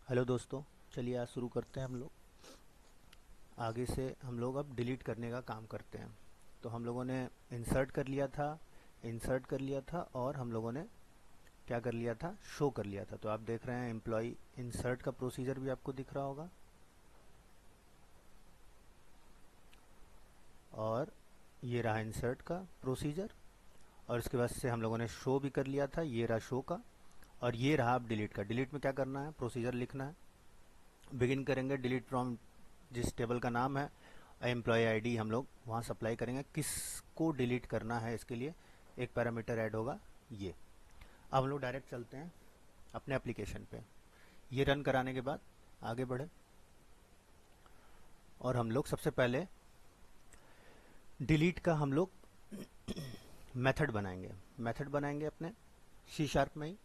Hello दोस्तों, चलिए आज शुरू करते हैं हम लोग। आगे से हम लोग अब डिलीट करने का काम करते हैं। तो हम लोगों ने इंसर्ट कर लिया था और हम लोगों ने क्या कर लिया था, शो कर लिया था। तो आप देख रहे हैं एम्प्लॉय इंसर्ट का प्रोसीजर भी आपको दिख रहा होगा, और ये रहा इंसर्ट का प्रोसीजर। और इसके बाद से हम लोगों ने शो भी कर लिया था, ये रहा शो का। और ये रहा अब डिलीट का। डिलीट में क्या करना है, प्रोसीजर लिखना है। बिगिन करेंगे डिलीट फ्रॉम जिस टेबल का नाम है एम्प्लॉय आईडी, हम लोग वहाँ सप्लाई करेंगे। किसको डिलीट करना है इसके लिए एक पैरामीटर ऐड होगा ये। अब हम लोग डायरेक्ट चलते हैं अपने एप्लीकेशन पे। ये रन कराने के बाद आगे बढ़े और हम लोग सबसे पहले डिलीट का हम लोग मेथड बनाएंगे अपने सी शार्प में ही,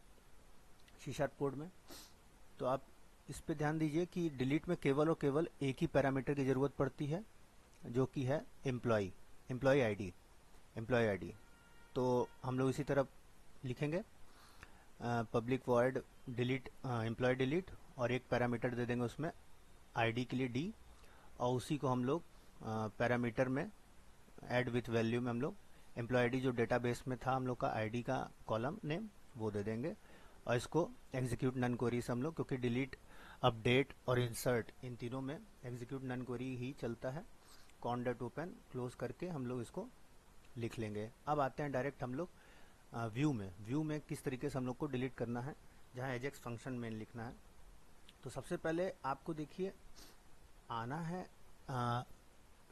सी शार्प कोड में। तो आप इस पे ध्यान दीजिए कि डिलीट में केवल और केवल एक ही पैरामीटर की ज़रूरत पड़ती है, जो कि है एम्प्लॉय आईडी। तो हम लोग इसी तरह लिखेंगे public void delete employee delete, और एक पैरामीटर दे देंगे उसमें आईडी के लिए डी, और उसी को हम लोग पैरामीटर में ऐड विथ वैल्यू में हम लोग एम्प्लॉय आईडी जो डेटाबेस में था हम लोग का आईडी का कॉलम नेम वो दे देंगे। और इसको एग्जीक्यूट नन क्वेरी से हम लोग, क्योंकि डिलीट अपडेट और इंसर्ट इन तीनों में एग्जीक्यूट नन क्वेरी ही चलता है, कॉन डॉट ओपन क्लोज करके हम लोग इसको लिख लेंगे। अब आते हैं डायरेक्ट हम लोग व्यू में किस तरीके से हम लोग को डिलीट करना है, जहाँ एजेक्स फंक्शन में लिखना है। तो सबसे पहले आपको देखिए आना है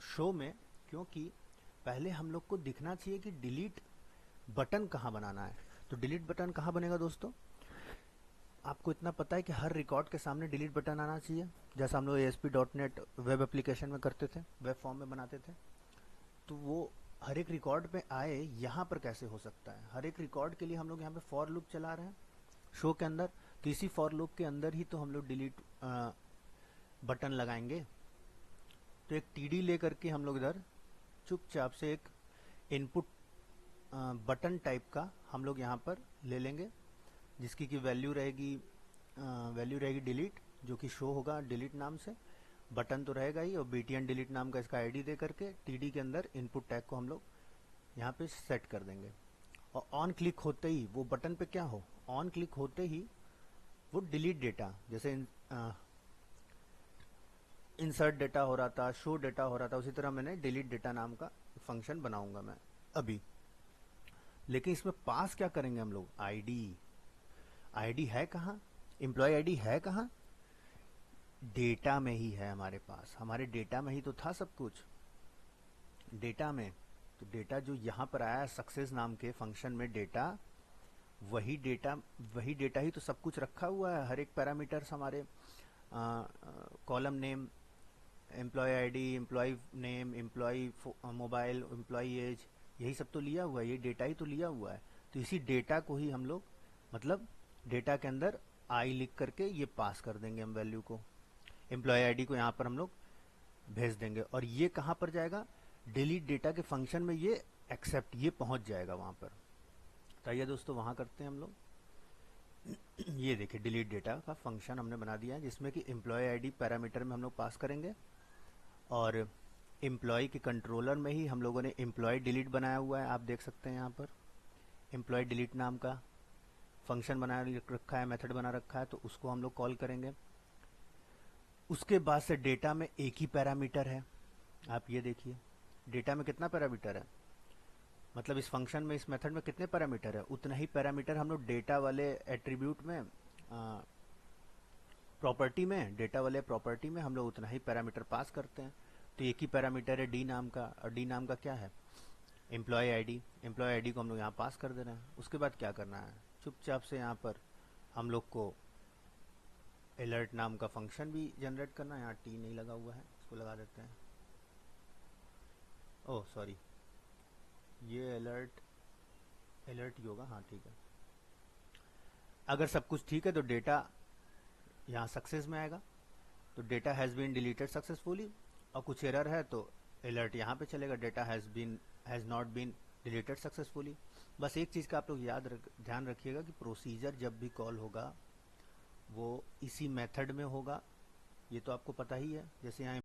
शो में, क्योंकि पहले हम लोग को दिखना चाहिए कि डिलीट बटन कहाँ बनाना है। तो डिलीट बटन कहाँ बनेगा दोस्तों, आपको इतना पता है कि हर रिकॉर्ड के सामने डिलीट बटन आना चाहिए, जैसा हम लोग ASP.NET वेब एप्लीकेशन में करते थे, वेब फॉर्म में बनाते थे। तो वो हर एक रिकॉर्ड पे आए, यहाँ पर कैसे हो सकता है। हर एक रिकॉर्ड के लिए हम लोग यहाँ पे फॉर लूप चला रहे हैं शो के अंदर। तो इसी फॉर लूप के अंदर ही तो हम लोग डिलीट बटन लगाएंगे। तो एक TD लेकर के हम लोग इधर चुपचाप से एक इनपुट बटन टाइप का हम लोग यहाँ पर ले लेंगे, जिसकी की वैल्यू रहेगी डिलीट, जो कि शो होगा डिलीट नाम से। बटन तो रहेगा ही, और BTN डिलीट नाम का इसका आईडी दे करके TD के अंदर इनपुट टैग को हम लोग यहाँ पे सेट कर देंगे। और ऑन क्लिक होते ही वो बटन पे क्या हो, ऑन क्लिक होते ही वो डिलीट डेटा, जैसे इंसर्ट डेटा हो रहा था, शो डेटा हो रहा था, उसी तरह मैंने डिलीट डेटा नाम का फंक्शन बनाऊंगा मैं अभी। लेकिन इसमें पास क्या करेंगे हम लोग, आईडी। आईडी है कहाँ, एम्प्लॉय आईडी है कहाँ, डेटा में ही है हमारे पास। हमारे डेटा में ही तो था सब कुछ, डेटा में। तो डेटा जो यहाँ पर आया सक्सेस नाम के फंक्शन में, डेटा वही डेटा ही तो सब कुछ रखा हुआ है। हर एक पैरामीटर्स हमारे column name, employee ID, employee name, employee mobile, employee age, यही सब तो लिया हुआ है, ये डेटा ही तो लिया हुआ है। तो इसी डेटा को ही हम लोग, मतलब डेटा के अंदर आई लिख करके ये पास कर देंगे हम वैल्यू को। एम्प्लॉय आईडी को यहाँ पर हम लोग भेज देंगे, और ये कहाँ पर जाएगा, डिलीट डेटा के फंक्शन में ये एक्सेप्ट, ये पहुंच जाएगा वहां पर। तो आइए दोस्तों वहां करते हैं हम लोग। ये देखिए डिलीट डेटा का फंक्शन हमने बना दिया है, जिसमें कि एम्प्लॉय आईडी पैरामीटर में हम लोग पास करेंगे, और एम्प्लॉय के कंट्रोलर में ही हम लोगों ने एम्प्लॉय डिलीट बनाया हुआ है। आप देख सकते हैं यहाँ पर एम्प्लॉय डिलीट नाम का फंक्शन बना रखा है, मेथड बना रखा है, तो उसको हम लोग कॉल करेंगे। उसके बाद से डेटा में एक ही पैरामीटर है, आप ये देखिए डेटा में कितना पैरामीटर है, मतलब इस फंक्शन में, इस मेथड में कितने पैरामीटर है, उतना ही पैरामीटर हम लोग डेटा वाले एट्रीब्यूट में, प्रॉपर्टी में, डेटा वाले प्रॉपर्टी में हम लोग उतना ही पैरामीटर पास करते हैं। तो एक ही पैरामीटर है डी नाम का, और डी नाम का क्या है, एम्प्लॉय आईडी। एम्प्लॉय आईडी को हम लोग यहाँ पास कर दे रहे हैं। उसके बाद क्या करना है, चुपचाप से यहाँ पर हम लोग को अलर्ट नाम का फंक्शन भी जनरेट करना है। यहाँ टी नहीं लगा हुआ है, इसको लगा देते हैं। ओह सॉरी, ये अलर्ट ही होगा, हाँ ठीक है। अगर सब कुछ ठीक है तो डेटा यहाँ सक्सेस में आएगा, तो data has been deleted successfully. और कुछ एरर है तो अलर्ट यहाँ पे चलेगा, data has not been deleted successfully. बस एक चीज़ का आप लोग ध्यान रखिएगा कि प्रोसीजर जब भी कॉल होगा वो इसी मेथड में होगा, ये तो आपको पता ही है। जैसे यहाँ